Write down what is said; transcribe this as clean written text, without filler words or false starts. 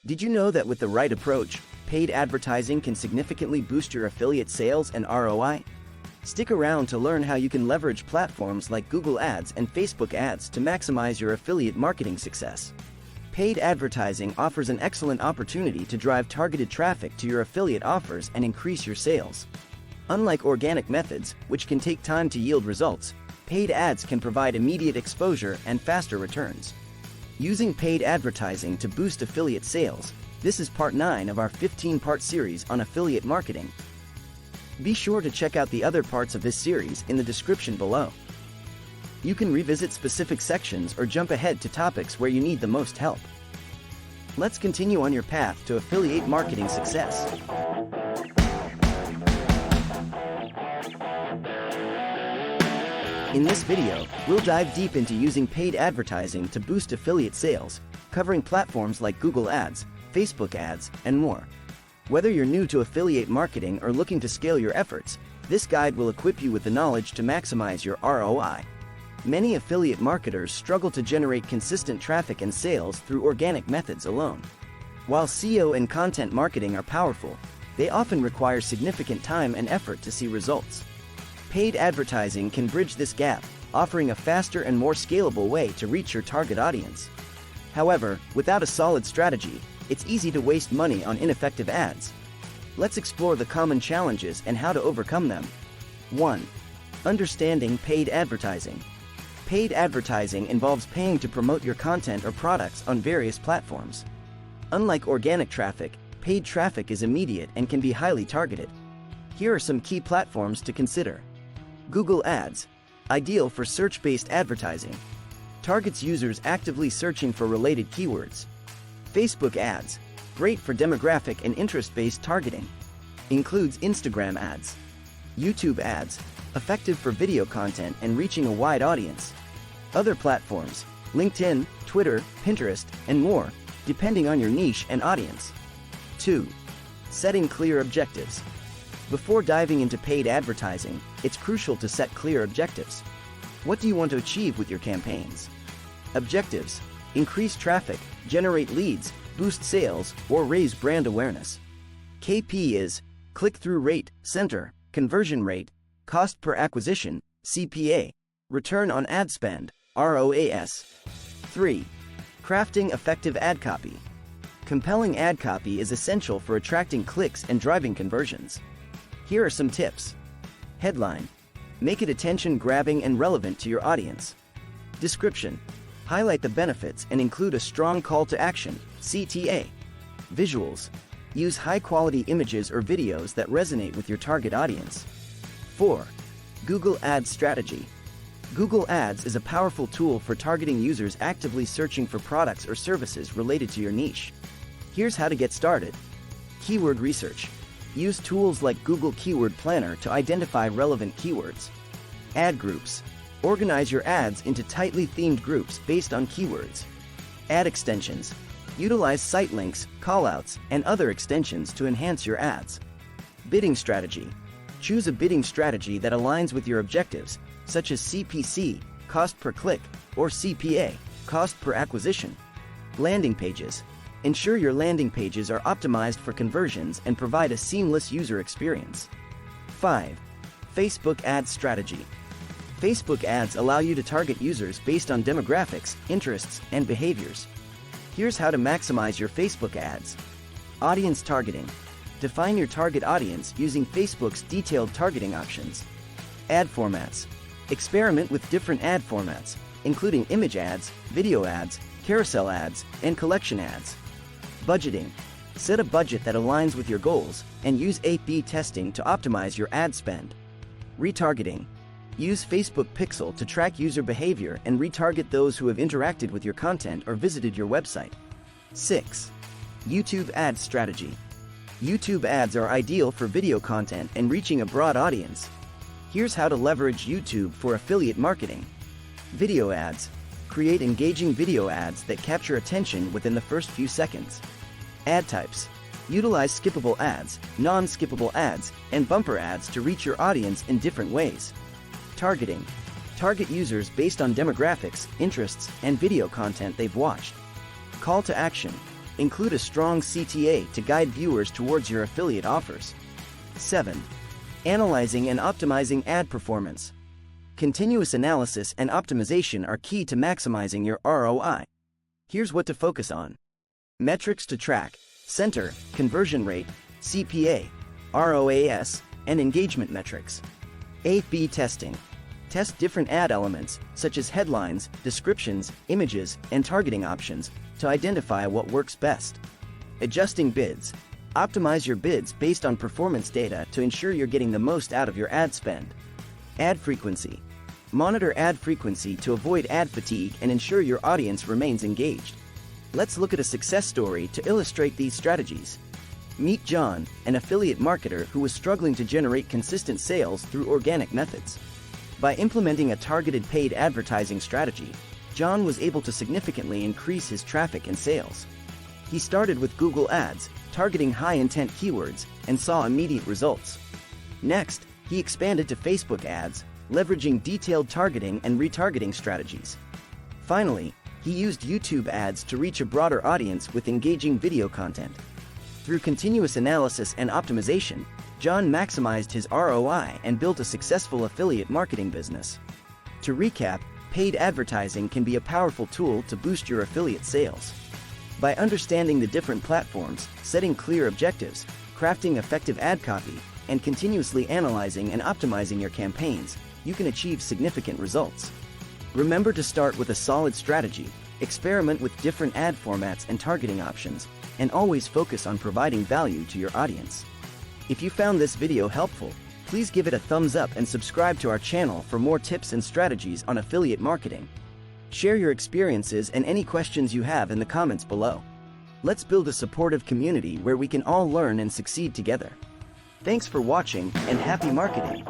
Did you know that with the right approach, paid advertising can significantly boost your affiliate sales and ROI? Stick around to learn how you can leverage platforms like Google Ads and Facebook Ads to maximize your affiliate marketing success. Paid advertising offers an excellent opportunity to drive targeted traffic to your affiliate offers and increase your sales. Unlike organic methods, which can take time to yield results, paid ads can provide immediate exposure and faster returns. Using paid advertising to boost affiliate sales. This is part 9 of our 15-part series on affiliate marketing. Be sure to check out the other parts of this series in the description below. You can revisit specific sections or jump ahead to topics where you need the most help. Let's continue on your path to affiliate marketing success. In this video, we'll dive deep into using paid advertising to boost affiliate sales, covering platforms like Google Ads, Facebook Ads, and more. Whether you're new to affiliate marketing or looking to scale your efforts, this guide will equip you with the knowledge to maximize your ROI. Many affiliate marketers struggle to generate consistent traffic and sales through organic methods alone. While SEO and content marketing are powerful, they often require significant time and effort to see results. Paid advertising can bridge this gap, offering a faster and more scalable way to reach your target audience. However, without a solid strategy, it's easy to waste money on ineffective ads. Let's explore the common challenges and how to overcome them. 1. Understanding paid advertising. Paid advertising involves paying to promote your content or products on various platforms. Unlike organic traffic, paid traffic is immediate and can be highly targeted. Here are some key platforms to consider. Google Ads, ideal for search-based advertising. Targets users actively searching for related keywords. Facebook Ads, great for demographic and interest-based targeting. Includes Instagram ads. YouTube Ads, effective for video content and reaching a wide audience. Other platforms, LinkedIn, Twitter, Pinterest, and more, depending on your niche and audience. 2. Setting clear objectives. Before diving into paid advertising, it's crucial to set clear objectives. What do you want to achieve with your campaigns? Objectives: increase traffic, generate leads, boost sales, or raise brand awareness. KP is click-through rate, center, conversion rate, cost per acquisition, CPA, return on ad spend, ROAS. 3. Crafting effective ad copy. Compelling ad copy is essential for attracting clicks and driving conversions. Here are some tips. Headline: make it attention-grabbing and relevant to your audience. Description: highlight the benefits and include a strong call to action, CTA. Visuals: use high-quality images or videos that resonate with your target audience. 4. Google Ads strategy. Google Ads is a powerful tool for targeting users actively searching for products or services related to your niche. Here's how to get started. Keyword research. Use tools like Google Keyword Planner to identify relevant keywords. Ad groups. Organize your ads into tightly themed groups based on keywords. Ad extensions. Utilize site links, callouts, and other extensions to enhance your ads. Bidding strategy. Choose a bidding strategy that aligns with your objectives, such as CPC, cost per click, or CPA, cost per acquisition. Landing pages. Ensure your landing pages are optimized for conversions and provide a seamless user experience. 5. Facebook Ads strategy. Facebook ads allow you to target users based on demographics, interests, and behaviors. Here's how to maximize your Facebook ads. Audience targeting. Define your target audience using Facebook's detailed targeting options. Ad formats. Experiment with different ad formats, including image ads, video ads, carousel ads, and collection ads. Budgeting. Set a budget that aligns with your goals, and use A/B testing to optimize your ad spend. Retargeting. Use Facebook Pixel to track user behavior and retarget those who have interacted with your content or visited your website. 6. YouTube Ads strategy. YouTube ads are ideal for video content and reaching a broad audience. Here's how to leverage YouTube for affiliate marketing. Video ads. Create engaging video ads that capture attention within the first few seconds. Ad types. Utilize skippable ads, non-skippable ads, and bumper ads to reach your audience in different ways. Targeting. Target users based on demographics, interests, and video content they've watched. Call to action. Include a strong CTA to guide viewers towards your affiliate offers. 7. Analyzing and optimizing ad performance. Continuous analysis and optimization are key to maximizing your ROI. Here's what to focus on. Metrics to track: center, conversion rate, CPA, ROAS, and engagement metrics. A/B testing. Test different ad elements, such as headlines, descriptions, images, and targeting options, to identify what works best. Adjusting bids. Optimize your bids based on performance data to ensure you're getting the most out of your ad spend. Ad frequency. Monitor ad frequency to avoid ad fatigue and ensure your audience remains engaged. Let's look at a success story to illustrate these strategies. Meet John, an affiliate marketer who was struggling to generate consistent sales through organic methods. By implementing a targeted paid advertising strategy, John was able to significantly increase his traffic and sales. He started with Google Ads, targeting high-intent keywords, and saw immediate results. Next, he expanded to Facebook ads, leveraging detailed targeting and retargeting strategies. Finally, he used YouTube ads to reach a broader audience with engaging video content. Through continuous analysis and optimization, John maximized his ROI and built a successful affiliate marketing business. To recap, paid advertising can be a powerful tool to boost your affiliate sales. By understanding the different platforms, setting clear objectives, crafting effective ad copy, and continuously analyzing and optimizing your campaigns, you can achieve significant results. Remember to start with a solid strategy, experiment with different ad formats and targeting options, and always focus on providing value to your audience. If you found this video helpful, please give it a thumbs up and subscribe to our channel for more tips and strategies on affiliate marketing. Share your experiences and any questions you have in the comments below. Let's build a supportive community where we can all learn and succeed together. Thanks for watching, and happy marketing!